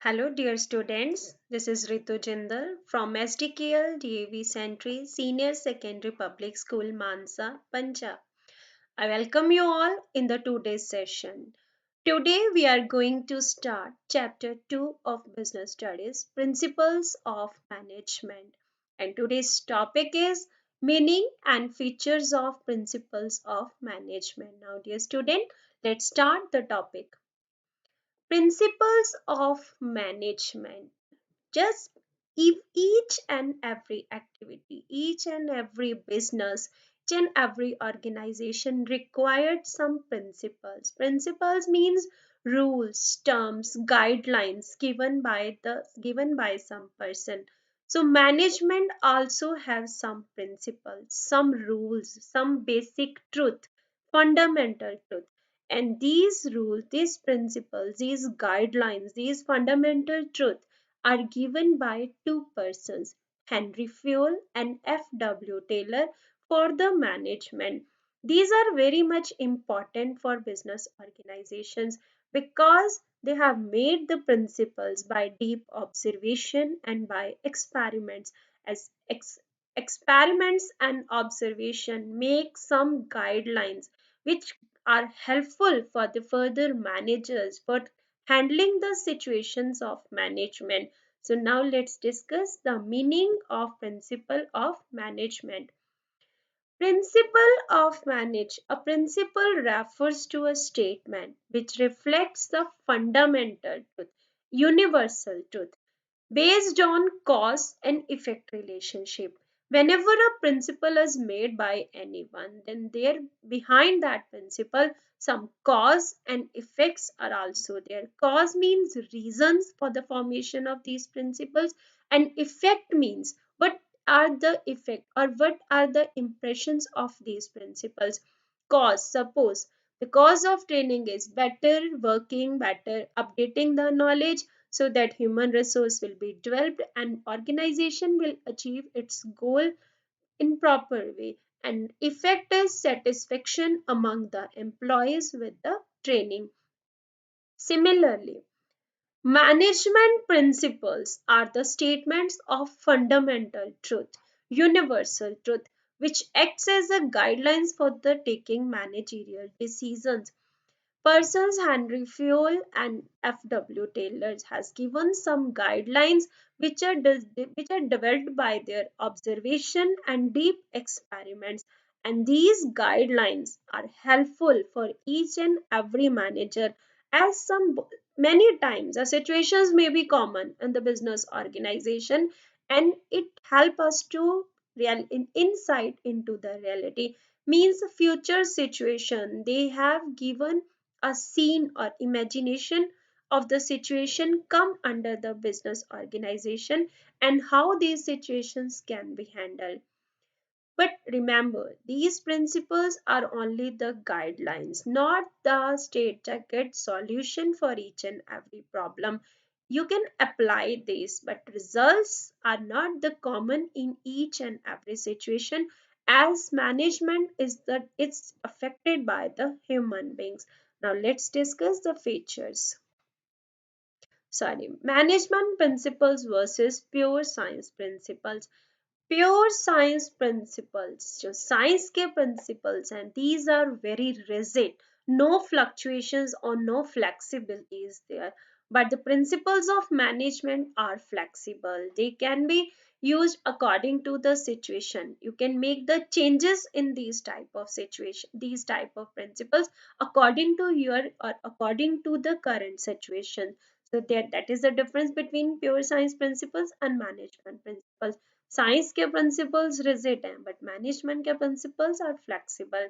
Hello, dear students. This is Ritu Jindal from SDKL DAV Century Senior Secondary Public School, Mansa, Punjab. I welcome you all in the today's session. Today we are going to start chapter 2 of Business Studies Principles of Management. And today's topic is meaning and features of principles of management. Now, dear student, let's start the topic. Principles of management. Just if each and every activity, each and every business, each and every organization required some principles means rules, terms, guidelines given by some person. So management also has some principles, some rules, some basic truth, fundamental truth. And these rules, these principles, these guidelines, these fundamental truth are given by two persons, Henry Fayol and F.W. Taylor, for the management. These are very much important for business organizations because they have made the principles by deep observation and by experiments. As experiments and observation make some guidelines which are helpful for the further managers for handling the situations of management. So now let's discuss the meaning of principle of management. Principle of manage. A principle refers to a statement which reflects the fundamental truth, universal truth based on cause and effect relationship. Whenever a principle is made by anyone, then there behind that principle some cause and effects are also there. Cause means reasons for the formation of these principles, and effect means what are the effect or what are the impressions of these principles. Cause, suppose the cause of training is better working, better updating the knowledge so that human resource will be developed and organization will achieve its goal in proper way, and effect is satisfaction among the employees with the training. Similarly, management principles are the statements of fundamental truth, universal truth, which acts as a guidelines for the taking managerial decisions. Persons Henry Fayol and F.W. Taylor has given some guidelines which are developed by their observation and deep experiments. And these guidelines are helpful for each and every manager as many times the situations may be common in the business organization, and it help us to insight into the reality means future situation they have given a scene or imagination of the situation come under the business organization and how these situations can be handled. But remember, these principles are only the guidelines, not the straight jacket solution for each and every problem. You can apply this, but results are not the common in each and every situation as management is that it's affected by the human beings. Now let's discuss the features. Management principles versus pure science principles. Pure science principles जो science के principles and these are very rigid, no fluctuations or no flexibility is there, but the principles of management are flexible. They can be used according to the situation. You can make the changes in these type of situation, these type of principles according to your or according to the current situation. So that is the difference between pure science principles and management principles. Science के principles rigid हैं but management के principles are flexible.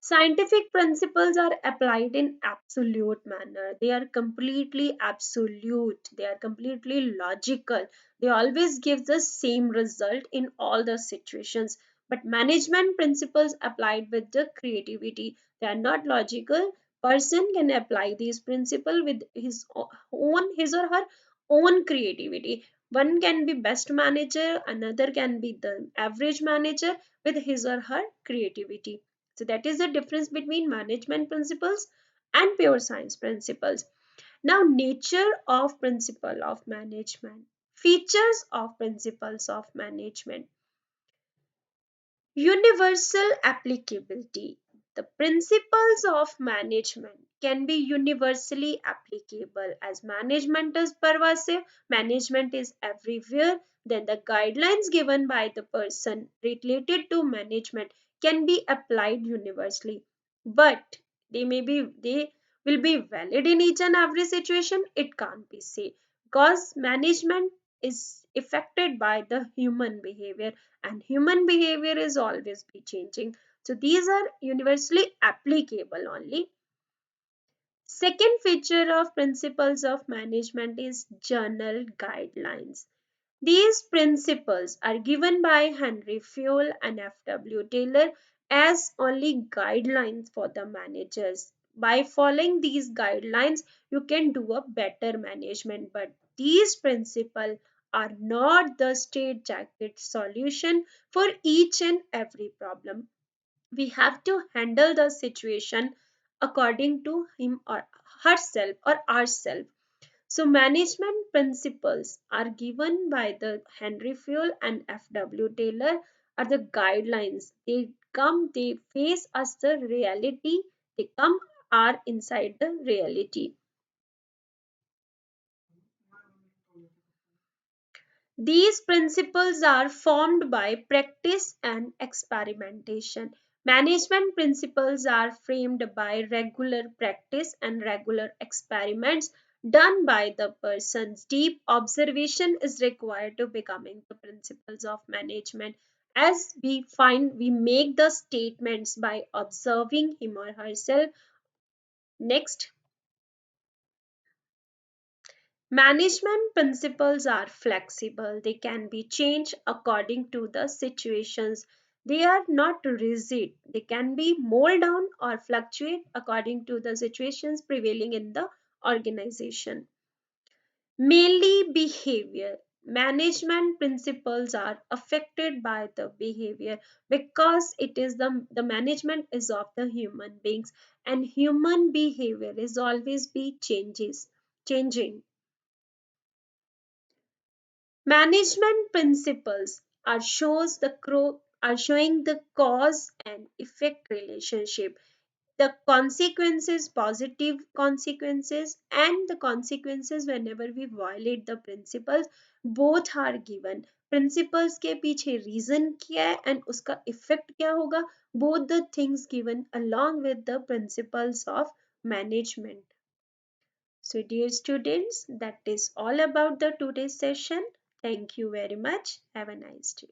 Scientific principles are applied in absolute manner. They are completely absolute. They are completely logical. They always give the same result in all the situations. But management principles applied with the creativity. They are not logical. Person can apply these principles with his or her own creativity. One can be best manager, another can be the average manager with his or her creativity. So that is the difference between management principles and pure science principles. Now, nature of principle of management, features of principles of management. Universal applicability. The principles of management can be universally applicable as management is pervasive, management is everywhere, then the guidelines given by the person related to management can be applied universally. But they will be valid in each and every situation, it can't be said because management is affected by the human behavior and human behavior is always be changing, so these are universally applicable only. Second feature of principles of management is journal guidelines. These principles are given by Henry Fayol and F.W. Taylor as only guidelines for the managers. By following these guidelines, you can do a better management, but these principles are not the straight jacket solution for each and every problem. We have to handle the situation according to him or herself or ourselves. So management principles are given by the Henry Fayol and F.W. Taylor are the guidelines. They face us the reality, they come are inside the reality. These principles are formed by practice and experimentation. Management principles are framed by regular practice and regular experiments done by the persons. Deep observation is required to becoming the principles of management. As we find, we make the statements by observing him or herself. Next, management principles are flexible. They can be changed according to the situations. They are not rigid. They can be mold down or fluctuate according to the situations prevailing in the organization. Mainly behavior. Management principles are affected by the behavior because it is the management is of the human beings and human behavior is always be changing. Management principles are showing the cause and effect relationship, the consequences, positive consequences, and the consequences whenever we violate the principles, both are given. Principles के पीछे reason क्या है and उसका effect क्या होगा, both the things given along with the principles of management. So, dear students, that is all about the today's session. Thank you very much. Have a nice day.